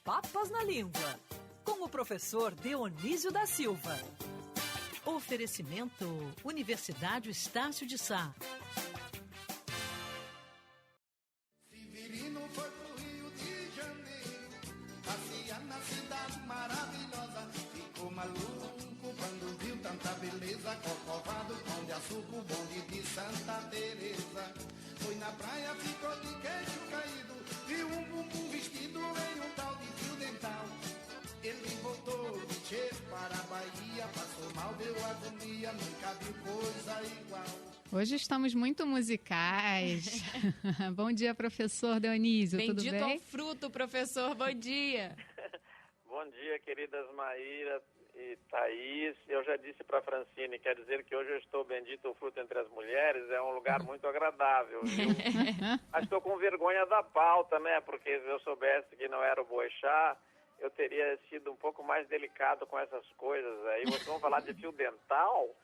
Papas na Língua, com o professor Dionísio da Silva. Oferecimento Universidade Estácio de Sá. Severino foi pro Rio de Janeiro, passear na cidade maravilhosa. Ficou maluco quando viu tanta beleza. Corcovado, Pão de Açúcar, o bonde de Santa Teresa. Foi na praia, ficou de queixo caído, viu um bumbum vestido em um tal de fio dental. Ele voltou de cheiro para a Bahia, passou mal, deu agonia, nunca viu coisa igual. Hoje estamos muito musicais. Bom dia, professor Dionísio, tudo bem? Bendito ao fruto, professor, bom dia. Bom dia, queridas Maíra e Thaís. Eu já disse para a Francine, quer dizer que hoje eu estou bendito ao fruto entre as mulheres, é um lugar muito agradável, viu? Mas estou com vergonha da pauta, né? Porque se eu soubesse que não era o Boechat, eu teria sido um pouco mais delicado com essas coisas aí. Vocês vão falar de fio dental?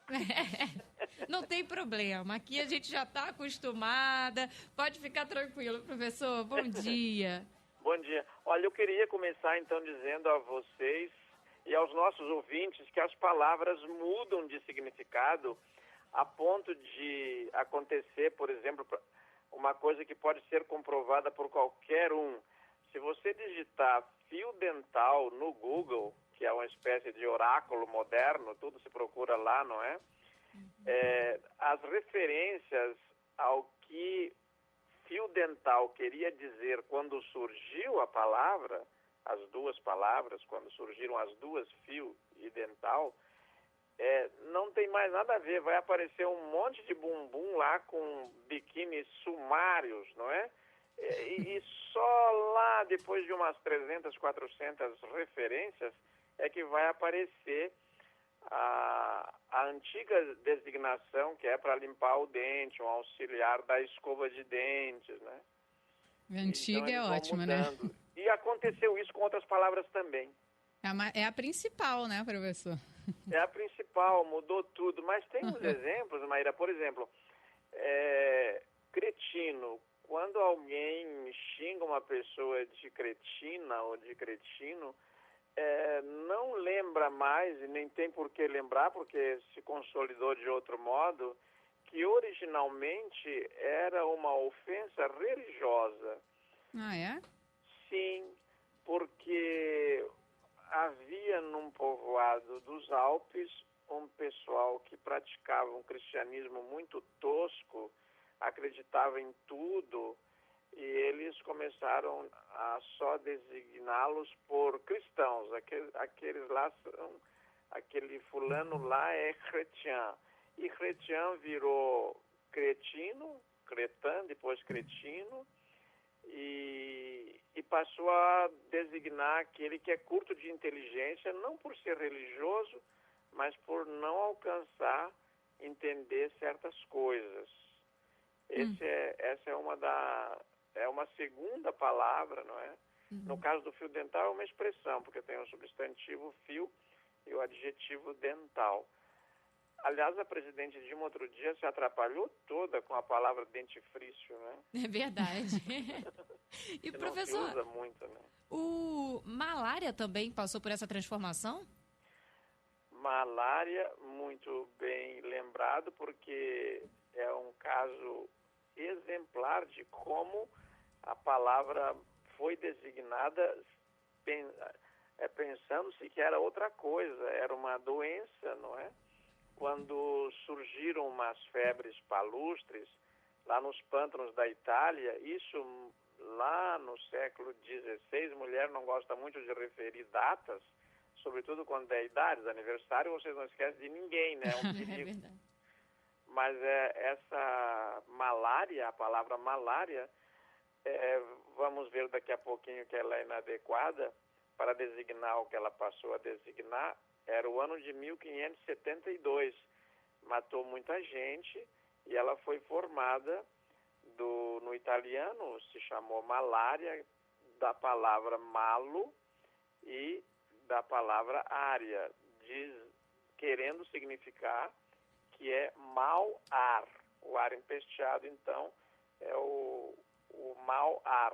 Não tem problema, aqui a gente já está acostumada. Pode ficar tranquilo, professor. Bom dia. Bom dia. Olha, eu queria começar então dizendo a vocês e aos nossos ouvintes que as palavras mudam de significado a ponto de acontecer, por exemplo, uma coisa que pode ser comprovada por qualquer um. Se você digitar fio dental no Google, que é uma espécie de oráculo moderno, tudo se procura lá, não é? As referências ao que fio dental queria dizer quando surgiu a palavra, as duas palavras, quando surgiram as duas, fio e dental, não tem mais nada a ver. Vai aparecer um monte de bumbum lá com biquínis sumários, não é? E só lá, depois de umas 300, 400 referências, é que vai aparecer a antiga designação, que é para limpar o dente, um auxiliar da escova de dentes, né? Antiga então, é ótima, né? E aconteceu isso com outras palavras também. É a principal, né, professor? É a principal, mudou tudo. Mas tem uns exemplos, Maíra, por exemplo, cretino. Quando alguém xinga uma pessoa de cretina ou de cretino, não lembra mais, e nem tem por que lembrar, porque se consolidou de outro modo, que originalmente era uma ofensa religiosa. Ah, é? Sim, porque havia num povoado dos Alpes um pessoal que praticava um cristianismo muito tosco, acreditava em tudo, e eles começaram a só designá-los por cristãos. Aqueles lá são, aquele fulano lá é chrétien, e chrétien virou cretino, cretin, depois cretino, e passou a designar aquele que é curto de inteligência, não por ser religioso, mas por não alcançar entender certas coisas. Essa é uma segunda palavra, não é? No caso do fio dental é uma expressão, porque tem o substantivo fio e o adjetivo dental. Aliás, a presidente Dilma outro dia se atrapalhou toda com a palavra dentifrício, né? É verdade. E professor, não se usa muito, né? O malária também passou por essa transformação? Malária, muito bem lembrado, porque é um caso exemplar de como a palavra foi designada pensando-se que era outra coisa, era uma doença, não é? Quando surgiram umas febres palustres lá nos pântanos da Itália, isso lá no século XVI, mulher não gosta muito de referir datas, sobretudo quando é idades, aniversário, vocês não esquecem de ninguém, né? É um perigo. É verdade. Mas essa malária, a palavra malária, vamos ver daqui a pouquinho que ela é inadequada para designar o que ela passou a designar. Era o ano de 1572, matou muita gente e ela foi formada no italiano, se chamou malária, da palavra malo e da palavra área, querendo significar que é mau ar. O ar empesteado, então, é o mau ar.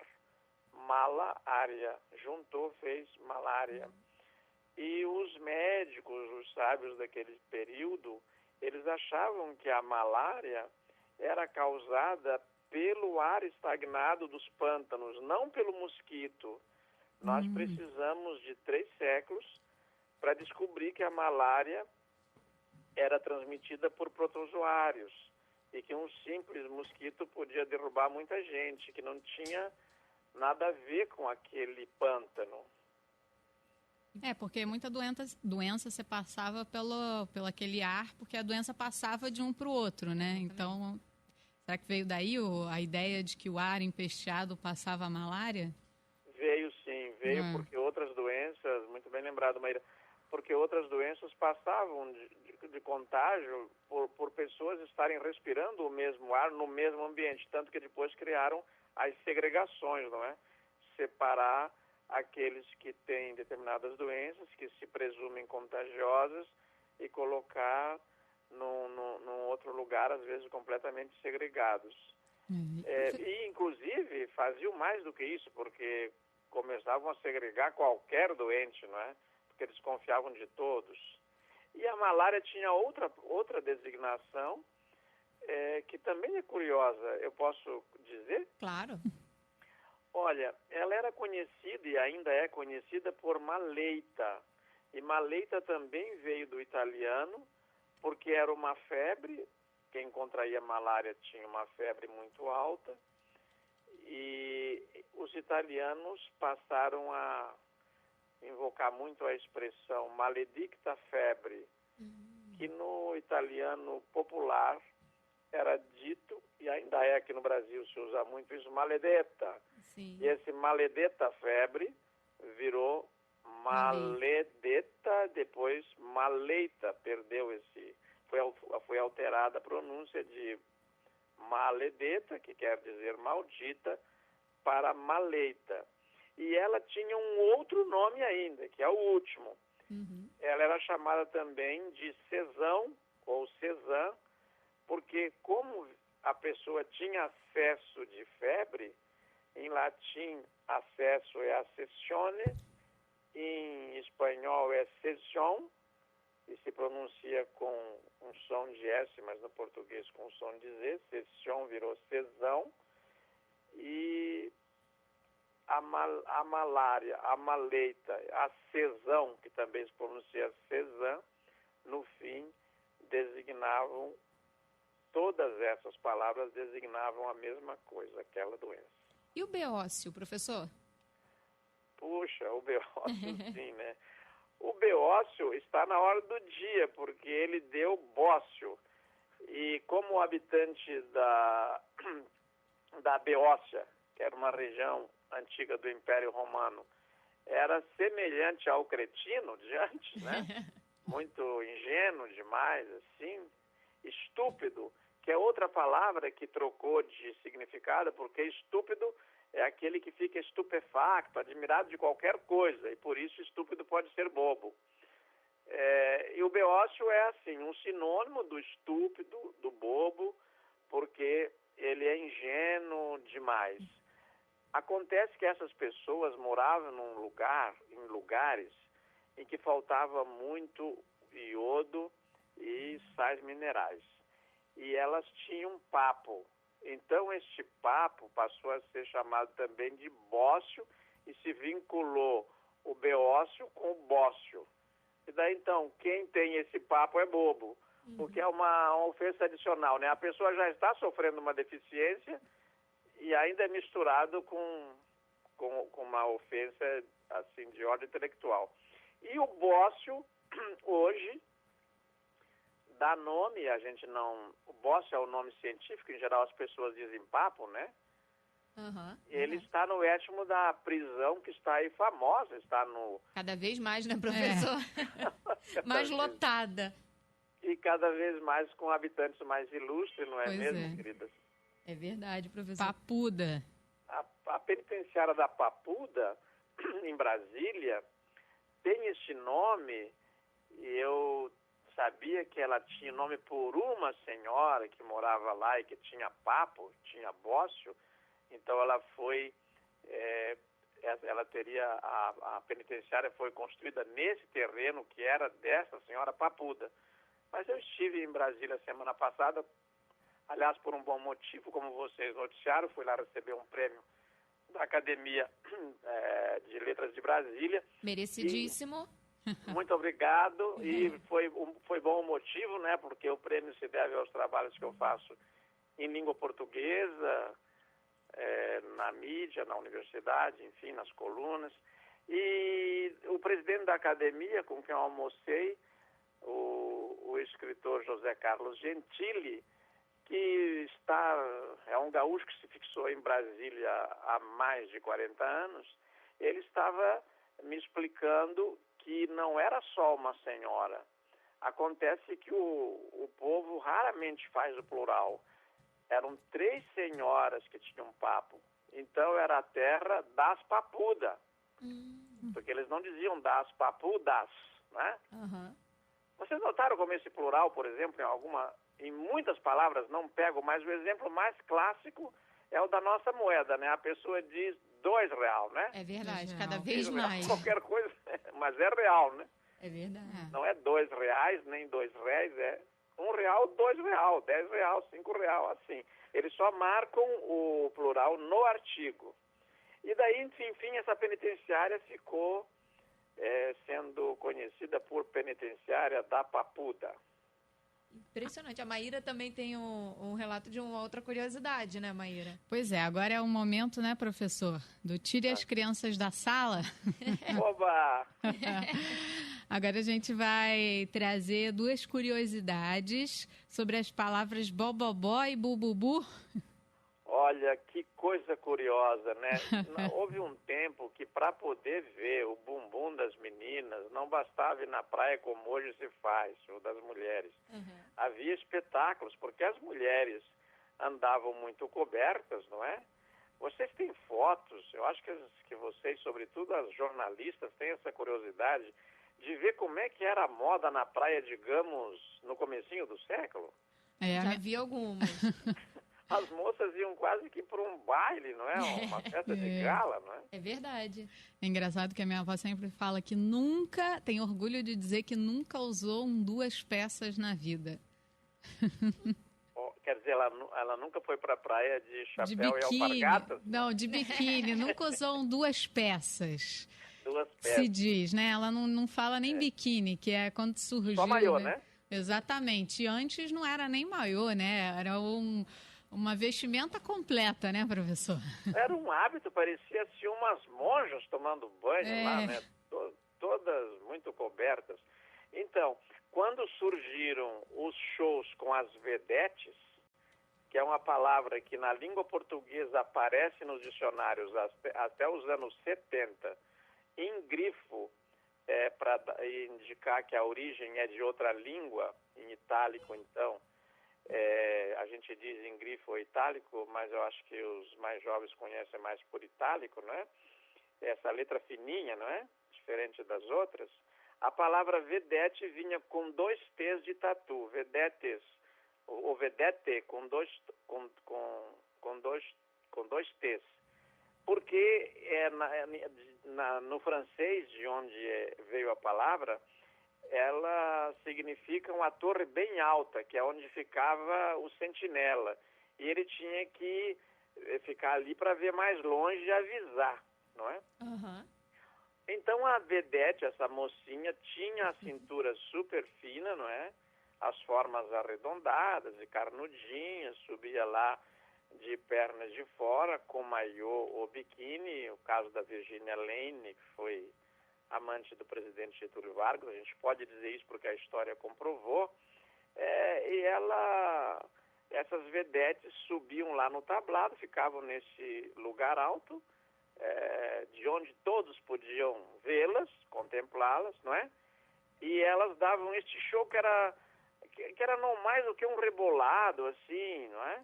malária. Juntou, fez malária. E os médicos, os sábios daquele período, eles achavam que a malária era causada pelo ar estagnado dos pântanos, não pelo mosquito. Nós precisamos de 3 séculos para descobrir que a malária era transmitida por protozoários e que um simples mosquito podia derrubar muita gente, que não tinha nada a ver com aquele pântano. Porque muita doença você passava pelo aquele ar, porque a doença passava de um para o outro, né? Então, será que veio daí a ideia de que o ar empesteado passava a malária? Veio sim, porque outras doenças, muito bem lembrado, Maíra, porque outras doenças passavam de contágio por pessoas estarem respirando o mesmo ar no mesmo ambiente, tanto que depois criaram as segregações, não é? Separar aqueles que têm determinadas doenças, que se presumem contagiosas, e colocar num outro lugar, às vezes completamente segregados. E, inclusive, faziam mais do que isso, porque começavam a segregar qualquer doente, não é? Porque eles confiavam de todos. E a malária tinha outra designação, que também é curiosa. Eu posso dizer? Claro. Olha, ela era conhecida e ainda é conhecida por maleita. E maleita também veio do italiano, porque era uma febre. Quem contraía malária tinha uma febre muito alta. E os italianos passaram a invocar muito a expressão maledicta febre, que no italiano popular era dito, e ainda é aqui no Brasil, se usa muito isso, maledetta. Sim. E esse maledetta febre virou maledetta, depois maleita, perdeu esse... Foi alterada a pronúncia de maledetta, que quer dizer maldita, para maleita. E ela tinha um outro nome ainda, que é o último. Ela era chamada também de sesão, ou sesã, porque como a pessoa tinha acesso de febre, em latim acesso é accessione, em espanhol é session, e se pronuncia com um som de S, mas no português com um som de Z, session virou sesão, e a malária, a maleita, a sesão, que também se pronuncia sesã, no fim designavam, todas essas palavras designavam a mesma coisa, aquela doença. E o beócio, professor? Puxa, o beócio sim, né? O beócio está na hora do dia, porque ele deu bócio. E como habitante da Beócia, que era uma região antiga do Império Romano, era semelhante ao cretino de antes, né? Muito ingênuo demais, assim, estúpido, que é outra palavra que trocou de significado, porque estúpido é aquele que fica estupefacto, admirado de qualquer coisa, e por isso estúpido pode ser bobo. E o beócio é, assim, um sinônimo do estúpido, do bobo, porque ele é ingênuo demais. Acontece que essas pessoas moravam em lugares em que faltava muito iodo e sais minerais. E elas tinham papo. Então, este papo passou a ser chamado também de bócio e se vinculou o beócio com o bócio. E daí, então, quem tem esse papo é bobo, porque é uma ofensa adicional, né? A pessoa já está sofrendo uma deficiência e ainda é misturado com uma ofensa, assim, de ordem intelectual. E o bócio, hoje, dá nome, a gente não... O bócio é o nome científico, em geral as pessoas dizem papo, né? Ele está no étimo da prisão que está aí famosa, está no... Cada vez mais, né, professor? Mais lotada. E cada vez mais com habitantes mais ilustres, não é Pois mesmo, queridas? É verdade, professor. Papuda. A penitenciária da Papuda, em Brasília, tem este nome, e eu sabia que ela tinha nome por uma senhora que morava lá e que tinha papo, tinha bócio, então ela foi ela teria, a penitenciária foi construída nesse terreno que era dessa senhora Papuda. Mas eu estive em Brasília semana passada, aliás, por um bom motivo, como vocês noticiaram, fui lá receber um prêmio da Academia de Letras de Brasília. Merecidíssimo. Muito obrigado, e foi bom o motivo, né, porque o prêmio se deve aos trabalhos que eu faço em língua portuguesa, na mídia, na universidade, enfim, nas colunas. E o presidente da academia, com quem eu almocei, o escritor José Carlos Gentili, que é um gaúcho que se fixou em Brasília há mais de 40 anos, ele estava me explicando que não era só uma senhora. Acontece que o povo raramente faz o plural. Eram 3 senhoras que tinham papo. Então era a terra das papudas. Porque eles não diziam das papudas, né? Uhum. Vocês notaram como esse plural, por exemplo, em muitas palavras não pego, mas o exemplo mais clássico é o da nossa moeda, né? A pessoa diz R$2, né? É verdade, Real. cada vez R$2, mais. qualquer coisa, mas é real, né? É verdade. Não é R$2, nem R$2, é R$1, R$2, R$10, R$5, assim. Eles só marcam o plural no artigo. E daí, enfim, essa penitenciária ficou sendo conhecida por penitenciária da Papuda. Impressionante. A Maíra também tem um relato de uma outra curiosidade, né, Maíra? Pois é, agora é o momento, né, professor, do tire as crianças da sala. Oba! Agora a gente vai trazer 2 curiosidades sobre as palavras bobobó e bububu. Olha, que coisa curiosa, né? Houve um tempo que para poder ver o bumbum das meninas não bastava ir na praia como hoje se faz, ou das mulheres. Havia espetáculos, porque as mulheres andavam muito cobertas, não é? Vocês têm fotos, eu acho que vocês, sobretudo as jornalistas, têm essa curiosidade de ver como é que era a moda na praia, digamos, no comecinho do século. Já vi algumas. As moças iam quase que para um baile, não é? Uma festa de gala, não é? É verdade. É engraçado que a minha avó sempre fala que nunca, tem orgulho de dizer que nunca usou 2 peças na vida. Quer dizer, ela nunca foi para a praia de chapéu De e biquíni. alpargatas? Não, de biquíni. Nunca usou 2 peças. 2 Se peças. diz, né? Ela não fala nem biquíni, que é quando surgiu. Só maiô, né? Exatamente. E antes não era nem maiô, né? Era uma vestimenta completa, né, professor? Era um hábito, parecia assim umas monjas tomando banho lá, né? Todas muito cobertas. Então, quando surgiram os shows com as vedetes, que é uma palavra que na língua portuguesa aparece nos dicionários até os anos 70, em grifo, para indicar que a origem é de outra língua, em itálico, então, a gente diz em grifo ou itálico, mas eu acho que os mais jovens conhecem mais por itálico, não é? Essa letra fininha, não é? Diferente das outras. A palavra vedete vinha com 2 T's de tatu, vedetes, ou vedete com dois T's. Porque no francês, de onde veio a palavra, ela significa uma torre bem alta, que é onde ficava o sentinela. E ele tinha que ficar ali para ver mais longe e avisar, não é? Uhum. Então a vedete, essa mocinha, tinha a cintura super fina, não é? As formas arredondadas e carnudinhas, subia lá de pernas de fora, com maiô ou biquíni. O caso da Virginia Lane, que foi amante do presidente Getúlio Vargas, a gente pode dizer isso porque a história comprovou, e essas vedetes subiam lá no tablado, ficavam nesse lugar alto, de onde todos podiam vê-las, contemplá-las, não é? E elas davam este show que era não mais do que um rebolado, assim, não é?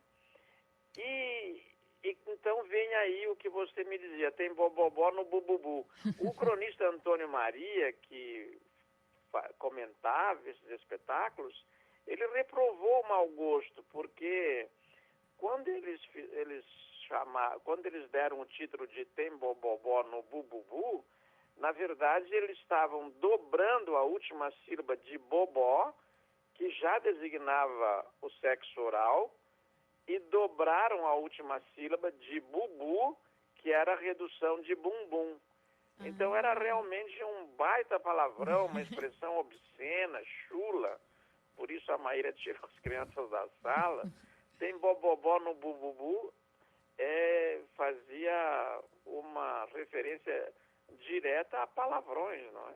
E então vem aí o que você me dizia, tem bobobó no bububu. O cronista Antônio Maria, que comentava esses espetáculos, ele reprovou o mau gosto, porque quando eles quando eles deram o título de Tem Bobobó no Bububu, na verdade eles estavam dobrando a última sílaba de bobó, que já designava o sexo oral, e dobraram a última sílaba de bubu, que era a redução de bumbum. Então era realmente um baita palavrão, uma expressão obscena, chula. Por isso a Maíra tirou as crianças da sala. Tem bobobó no bububu, fazia uma referência direta a palavrões, não é?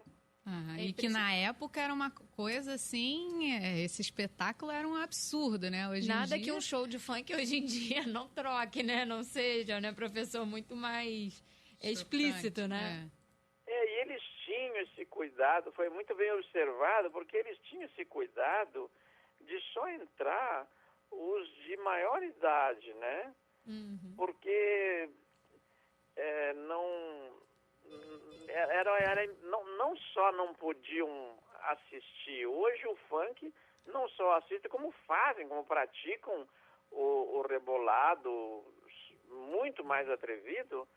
E que na época era uma coisa assim, esse espetáculo era um absurdo, né? Hoje Nada em dia... que um show de funk hoje em dia não troque, né? Não seja, né, professor? Muito mais explícito, né? E eles tinham esse cuidado, foi muito bem observado, porque eles tinham esse cuidado de só entrar os de maior idade, né? Porque não só não podiam assistir. Hoje o funk não só assiste, como fazem, como praticam o rebolado muito mais atrevido,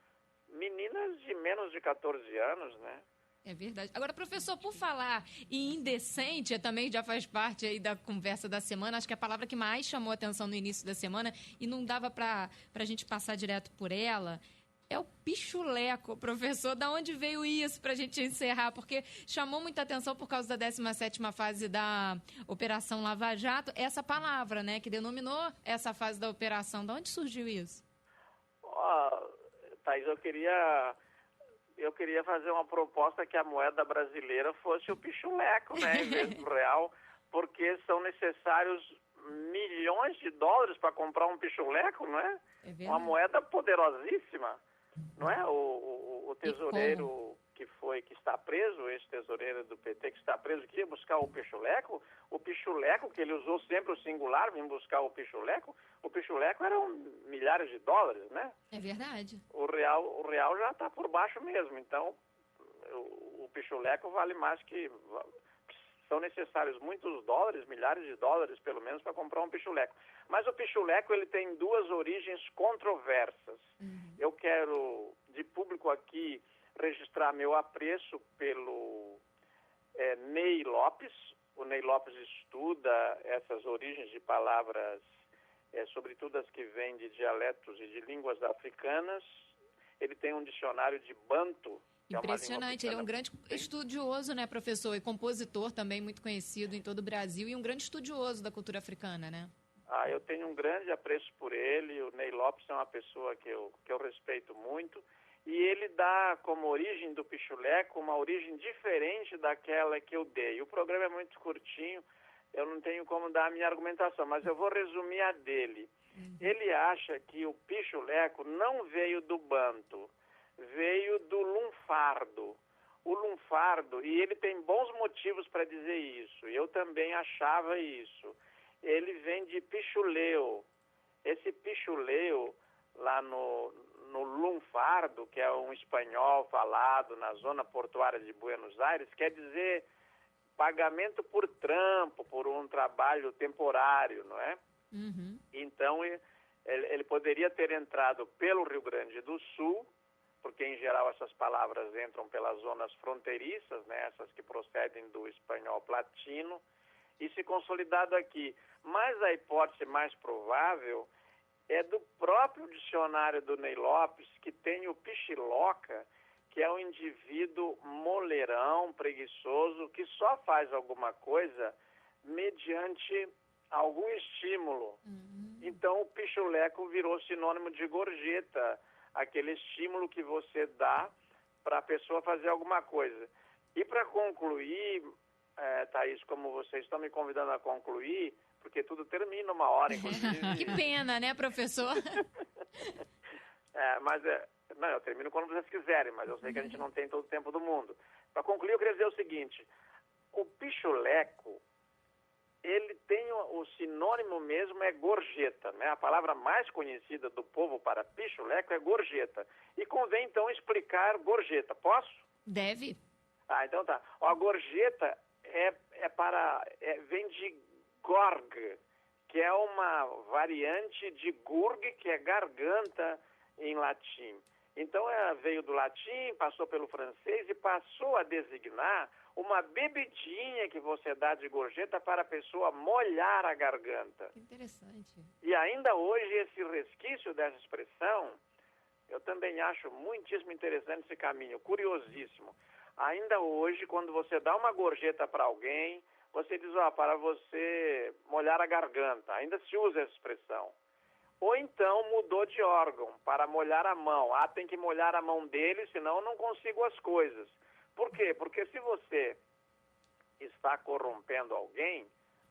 meninas de menos de 14 anos, né? É verdade. Agora, professor, por falar em indecente, também já faz parte aí da conversa da semana, acho que a palavra que mais chamou a atenção no início da semana, e não dava para a gente passar direto por ela, é o pichuleco, professor. Da onde veio isso para a gente encerrar? Porque chamou muita atenção por causa da 17ª fase da Operação Lava Jato, essa palavra, né, que denominou essa fase da operação. Da onde surgiu isso? Thaís, eu queria fazer uma proposta que a moeda brasileira fosse o pichuleco, né, em vez do real, porque são necessários milhões de dólares para comprar um pichuleco, não é? Uma moeda poderosíssima, não é? O tesoureiro que está preso, esse tesoureiro do PT que está preso, que ia buscar o pichuleco, que ele usou sempre o singular, vim buscar o pichuleco eram milhares de dólares, né? É verdade. O real já está por baixo mesmo, então o pichuleco vale mais que... São necessários muitos dólares, milhares de dólares pelo menos, para comprar um pichuleco. Mas o pichuleco ele tem duas origens controversas. Eu quero, de público aqui, registrar meu apreço pelo Ney Lopes. O Ney Lopes estuda essas origens de palavras, sobretudo as que vêm de dialetos e de línguas africanas. Ele tem um dicionário de banto. Impressionante, ele é um grande estudioso, né, professor? E compositor também muito conhecido em todo o Brasil e um grande estudioso da cultura africana, né? Eu tenho um grande apreço por ele. O Ney Lopes é uma pessoa que eu respeito muito. E ele dá como origem do pichuleco uma origem diferente daquela que eu dei. O programa é muito curtinho, eu não tenho como dar a minha argumentação, mas eu vou resumir a dele. Ele acha que o pichuleco não veio do banto, veio do lunfardo. O lunfardo, e ele tem bons motivos para dizer isso, eu também achava isso. Ele vem de pichuleu. Esse pichuleu, lá no lunfardo, que é um espanhol falado na zona portuária de Buenos Aires, quer dizer pagamento por trampo, por um trabalho temporário, não é? Então, ele poderia ter entrado pelo Rio Grande do Sul, porque em geral essas palavras entram pelas zonas fronteiriças, né, essas que procedem do espanhol platino, e se consolidado aqui. Mas a hipótese mais provável é do próprio dicionário do Ney Lopes, que tem o pichiloca, que é um indivíduo moleirão, preguiçoso, que só faz alguma coisa mediante algum estímulo. Então o pichuleco virou sinônimo de gorjeta, aquele estímulo que você dá para a pessoa fazer alguma coisa. E para concluir, Thaís, como vocês estão me convidando a concluir, porque tudo termina uma hora, inclusive. Que pena, né, professor? Não, eu termino quando vocês quiserem, mas eu sei que a gente não tem todo o tempo do mundo. Para concluir, eu queria dizer o seguinte: o pichuleco, ele tem o sinônimo mesmo, é gorjeta, né? A palavra mais conhecida do povo para pichuleco é gorjeta. E convém, então, explicar gorjeta. Posso? Deve. Então tá. A gorjeta vem de gorg, que é uma variante de gurg, que é garganta, em latim. Então, veio do latim, passou pelo francês e passou a designar uma bebidinha que você dá de gorjeta para a pessoa molhar a garganta. Que interessante. E ainda hoje, esse resquício dessa expressão, eu também acho muitíssimo interessante esse caminho, curiosíssimo. Ainda hoje, quando você dá uma gorjeta para alguém, você diz, para você molhar a garganta. Ainda se usa essa expressão. Ou então mudou de órgão, para molhar a mão. Tem que molhar a mão dele, senão eu não consigo as coisas. Por quê? Porque se você está corrompendo alguém,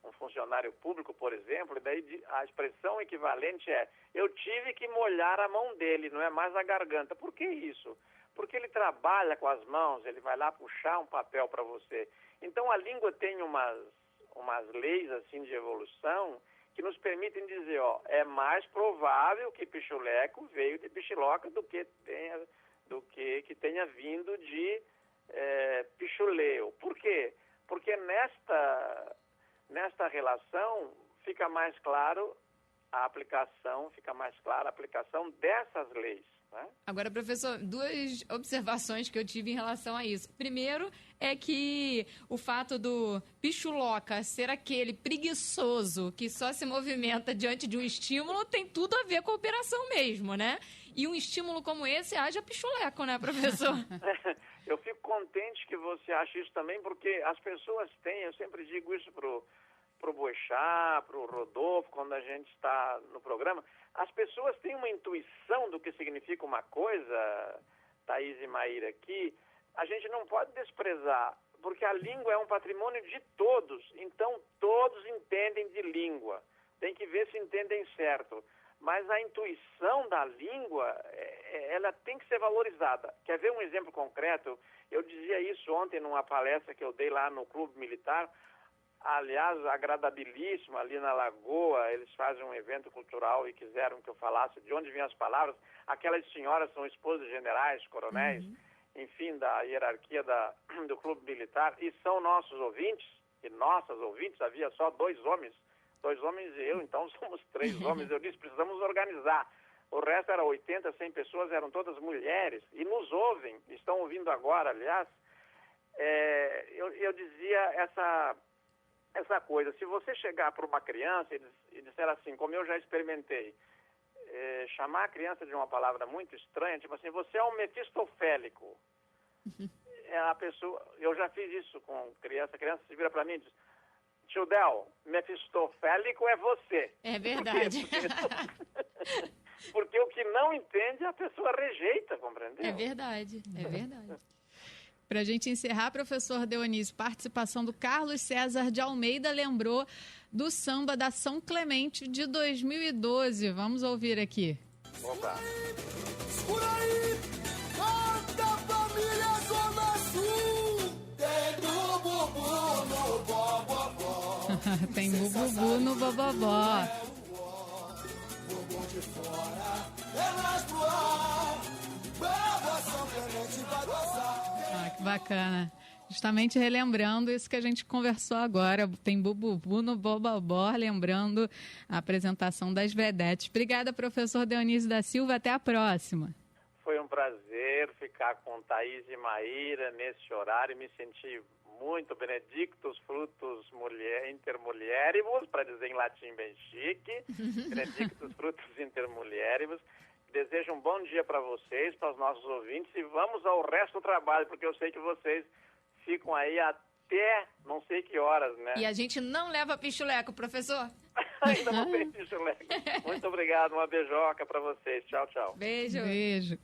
um funcionário público, por exemplo, daí a expressão equivalente é: eu tive que molhar a mão dele, não é mais a garganta. Por que isso? Porque ele trabalha com as mãos, ele vai lá puxar um papel para você. Então a língua tem umas leis assim de evolução que nos permitem dizer, é mais provável que pichuleco veio de pichiloca do que tenha vindo de pichuleu. Por quê? Porque nesta relação fica mais claro a aplicação dessas leis. Né? Agora, professor, 2 observações que eu tive em relação a isso. Primeiro é que o fato do pichuloca ser aquele preguiçoso que só se movimenta diante de um estímulo tem tudo a ver com a operação mesmo, né? E um estímulo como esse haja pichuleco, né, professor? Eu fico contente que você ache isso também, porque as pessoas têm, eu sempre digo isso pro Boechat, pro Rodolfo, quando a gente está no programa, as pessoas têm uma intuição do que significa uma coisa, Thaís e Maíra, que a gente não pode desprezar, porque a língua é um patrimônio de todos, então todos entendem de língua, tem que ver se entendem certo. Mas a intuição da língua, ela tem que ser valorizada. Quer ver um exemplo concreto? Eu dizia isso ontem numa palestra que eu dei lá no Clube Militar, aliás, agradabilíssimo, ali na Lagoa, eles fazem um evento cultural e quiseram que eu falasse de onde vinham as palavras. Aquelas senhoras são esposas de generais, coronéis, enfim, da hierarquia do Clube Militar, e são nossos ouvintes, e nossas ouvintes, havia só 2 homens e eu, então somos 3 homens. Eu disse, precisamos organizar. O resto era 80, 100 pessoas, eram todas mulheres, e nos ouvem, estão ouvindo agora, aliás. Eu dizia essa coisa, se você chegar para uma criança e disser assim, como eu já experimentei, chamar a criança de uma palavra muito estranha, tipo assim, você é um mefistofélico. A pessoa, eu já fiz isso com criança, a criança se vira para mim e diz, tio Del, mefistofélico é você. É verdade. Porque o que não entende a pessoa rejeita, compreendeu? É verdade. Para a gente encerrar, professor Deonísio, participação do Carlos César de Almeida lembrou do samba da São Clemente de 2012. Vamos ouvir aqui. Opa. Por aí, canta a família Zona Sul. Tem do bubu no bobobó. Tem bububu no bobobó. Bubu de fora, é mais pro ar. Beba São Clemente vai gozar. Que bacana. Justamente relembrando isso que a gente conversou agora. Tem bububu no bobobó, lembrando a apresentação das vedetes. Obrigada, professor Deonísio da Silva. Até a próxima. Foi um prazer ficar com Thaís e Maíra nesse horário. Me senti muito benedictus frutos intermulieribus, para dizer em latim bem chique. Benedictus frutos intermulieribus. Desejo um bom dia para vocês, para os nossos ouvintes, e vamos ao resto do trabalho, porque eu sei que vocês ficam aí até não sei que horas, né? E a gente não leva pichuleco, professor? Ainda não tem pichuleco. Muito obrigado, uma beijoca para vocês. Tchau, tchau. Beijo. Beijo.